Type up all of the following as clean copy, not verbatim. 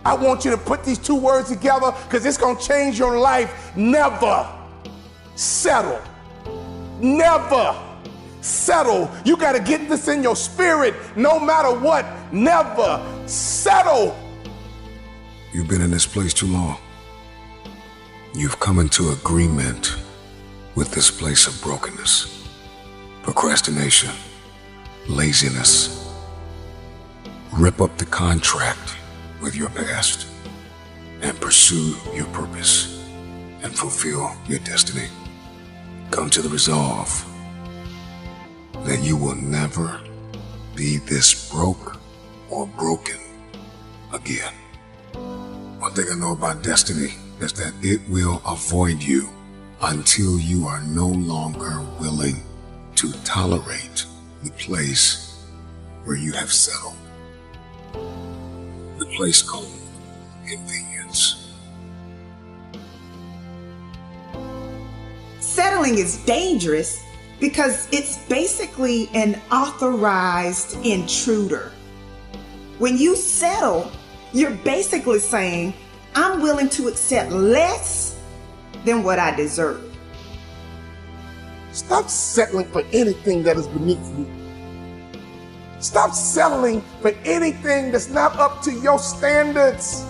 I want you to put these two words together because it's going to change your life. Never settle. Never settle. You got to get this in your spirit no matter what. Never settle. You've been in this place too long. You've come into agreement with this place of brokenness, procrastination, laziness. Rip up the contract with your past and pursue your purpose and fulfill your destiny. Come to the resolve that you will never be this broke or broken again. One thing I know about destiny is that it will avoid you until you are no longer willing to tolerate the place where you have settled. The place called convenience. Settling is dangerous because it's basically an authorized intruder. When you settle, you're basically saying, I'm willing to accept less than what I deserve. Stop settling for anything that is beneath you. Stop settling for anything that's not up to your standards.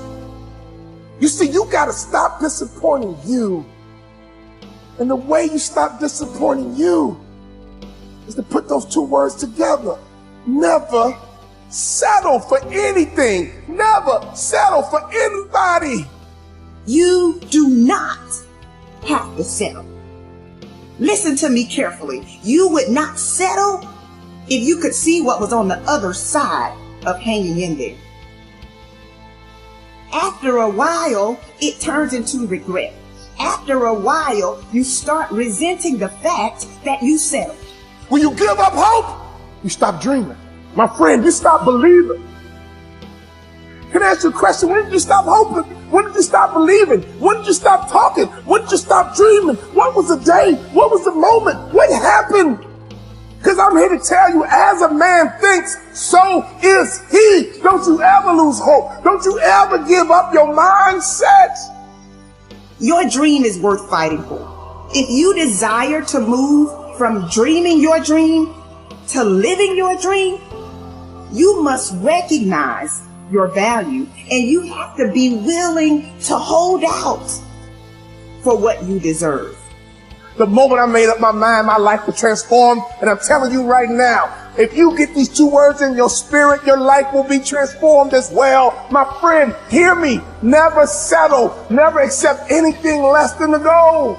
You see, you got to stop disappointing you. And the way you stop disappointing you is to put those two words together. Never settle for anything. Never settle for anybody. You do not have to settle. Listen to me carefully. You would not settle if you could see what was on the other side of hanging in there. After a while, it turns into regret. After a while, you start resenting the fact that you settled. When you give up hope, you stop dreaming. My friend, you stop believing. Can I ask you a question? When did you stop hoping? When did you stop believing? When did you stop talking? When did you stop dreaming? What was the day? What was the moment? What happened? Because I'm here to tell you, as a man thinks, so is he. Don't you ever lose hope. Don't you ever give up your mindset. Your dream is worth fighting for. If you desire to move from dreaming your dream to living your dream, you must recognize your value and you have to be willing to hold out for what you deserve. The moment I made up my mind, my life would transform. And I'm telling you right now, if you get these two words in your spirit, your life will be transformed as well. My friend, hear me. Never settle. Never accept anything less than the goal.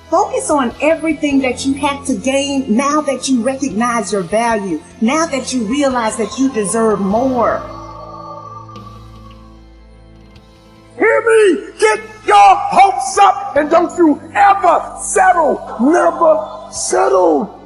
Focus on everything that you have to gain now that you recognize your value, now that you realize that you deserve more. Hear me. Get your hopes up and don't you ever settle. Never settle.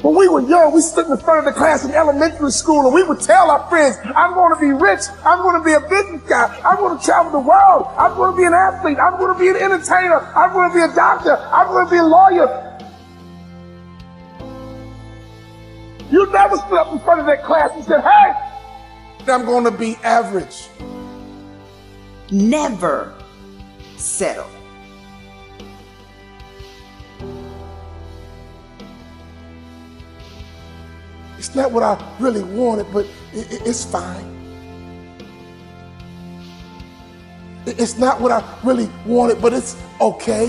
When we were young, we stood in front of the class in elementary school and we would tell our friends, I'm going to be rich. I'm going to be a business guy. I'm going to travel the world. I'm going to be an athlete. I'm going to be an entertainer. I'm going to be a doctor. I'm going to be a lawyer. You never stood up in front of that class and said, hey, I'm going to be average. Never settle. It's not what I really wanted, but it's fine. It's not what I really wanted, but it's okay.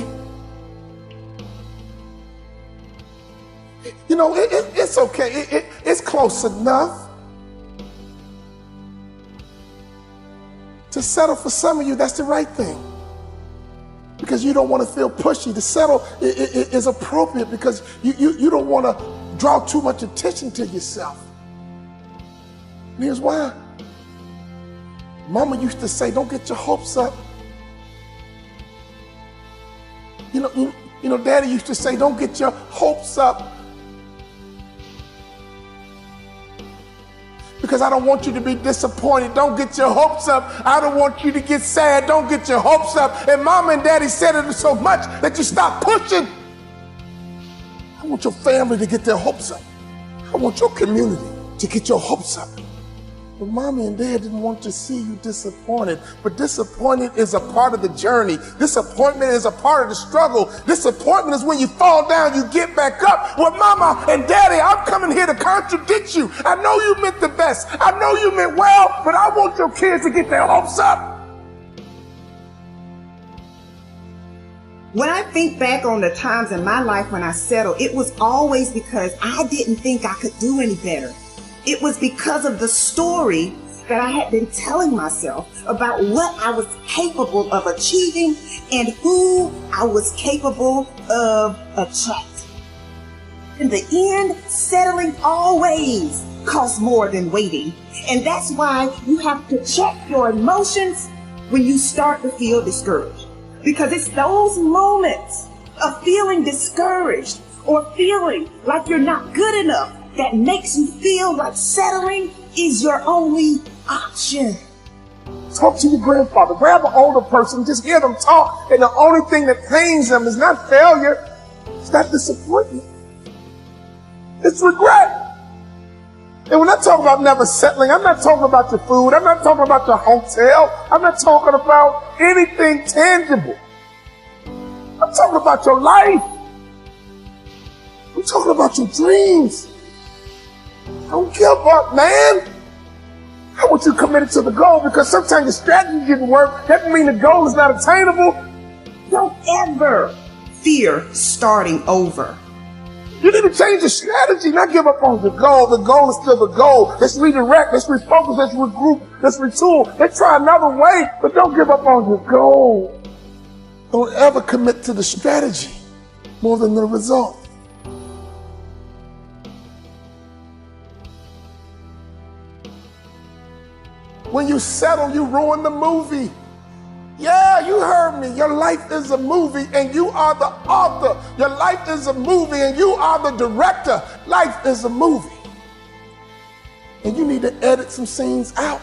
You know, it's okay. It's close enough. To settle for some of you, that's the right thing. Because you don't want to feel pushy. To settle is appropriate because you don't want to draw too much attention to yourself. And here's why. Mama used to say, don't get your hopes up. You know, Daddy used to say, don't get your hopes up. Because I don't want you to be disappointed. Don't get your hopes up. I don't want you to get sad. Don't get your hopes up. And Mama and Daddy said it so much that you stop pushing. I want your family to get their hopes up. I want your community to get your hopes up. But mommy and dad didn't want to see you disappointed. But disappointment is a part of the journey. Disappointment is a part of the struggle. Disappointment is when you fall down, you get back up. Well, mama and daddy, I'm coming here to contradict you. I know you meant the best. I know you meant well, but I want your kids to get their hopes up. When I think back on the times in my life when I settled, it was always because I didn't think I could do any better. It was because of the story that I had been telling myself about what I was capable of achieving and who I was capable of attracting. In the end, settling always costs more than waiting. And that's why you have to check your emotions when you start to feel discouraged. Because it's those moments of feeling discouraged or feeling like you're not good enough that makes you feel like settling is your only option. Talk to your grandfather. Grab an older person. Just hear them talk. And the only thing that pains them is not failure. It's not disappointment. It's regret. And when I talk about never settling, I'm not talking about your food. I'm not talking about your hotel. I'm not talking about anything tangible. I'm talking about your life. I'm talking about your dreams. Don't give up, man. I want you committed to the goal, because sometimes your strategy didn't work. That doesn't mean the goal is not attainable. Don't ever fear starting over. You need to change your strategy, not give up on the goal. The goal is still the goal. Let's redirect, let's refocus, let's regroup, let's retool. Let's try another way, but don't give up on your goal. Don't ever commit to the strategy more than the result. When you settle, you ruin the movie. Yeah, you heard me. Your life is a movie and you are the author. Your life is a movie and you are the director. Life is a movie. And you need to edit some scenes out.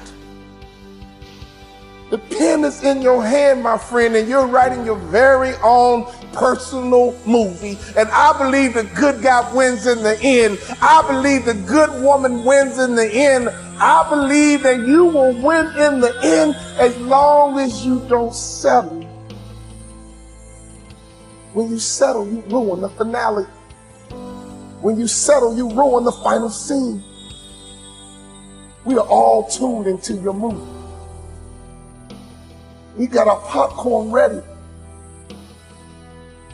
The pen is in your hand, my friend, and you're writing your very own personal movie. And I believe the good guy wins in the end. I believe the good woman wins in the end. I believe that you will win in the end as long as you don't settle. When you settle, you ruin the finale. When you settle, you ruin the final scene. We are all tuned into your movie. We got our popcorn ready,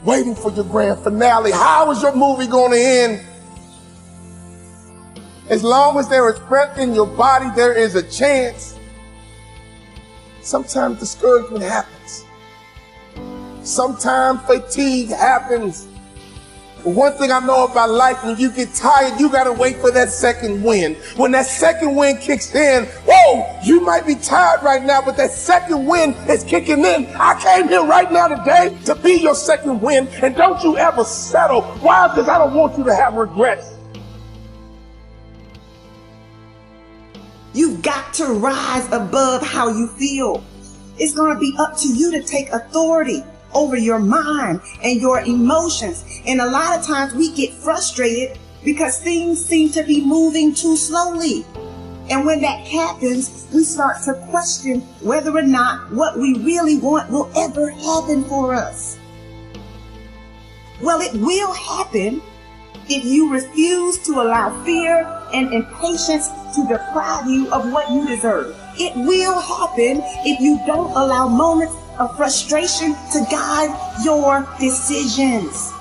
waiting for your grand finale. How is your movie going to end? As long as there is breath in your body, there is a chance. Sometimes discouragement happens. Sometimes fatigue happens. But one thing I know about life, when you get tired, you got to wait for that second wind. When that second wind kicks in, whoa, you might be tired right now, but that second wind is kicking in. I came here right now today to be your second wind, and don't you ever settle. Why? Because I don't want you to have regrets. You've got to rise above how you feel. It's going to be up to you to take authority over your mind and your emotions. And a lot of times we get frustrated because things seem to be moving too slowly. And when that happens, we start to question whether or not what we really want will ever happen for us. Well, it will happen if you refuse to allow fear and impatience to deprive you of what you deserve. It will happen if you don't allow moments of frustration to guide your decisions.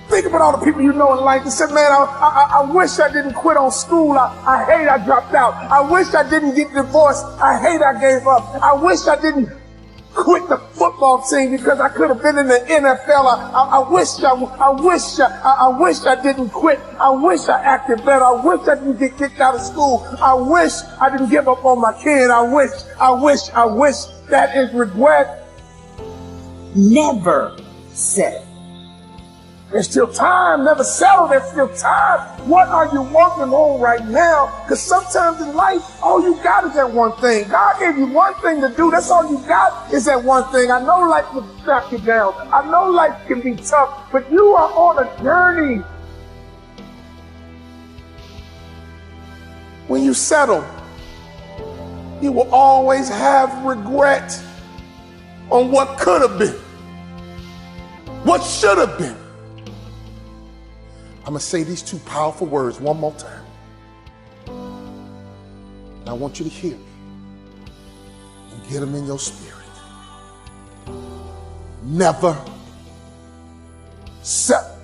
Think about all the people you know in life that said, man, I wish I didn't quit on school. I hate I dropped out. I wish I didn't get divorced. I hate I gave up. I wish I didn't quit the football team because I could have been in the NFL. I wish I didn't quit. I wish I acted better. I wish I didn't get kicked out of school. I wish I didn't give up on my kid. I wish. That is regret. Never settle. There's still time. Never settle. There's still time. What are you working on right now? Because sometimes in life, all you got is that one thing. God gave you one thing to do. That's all you got is that one thing. I know life will knock you down. I know life can be tough, but you are on a journey. When you settle, You will always have regret on what could have been, what should have been. I'm going to say these two powerful words one more time. And I want you to hear me and get them in your spirit. Never settle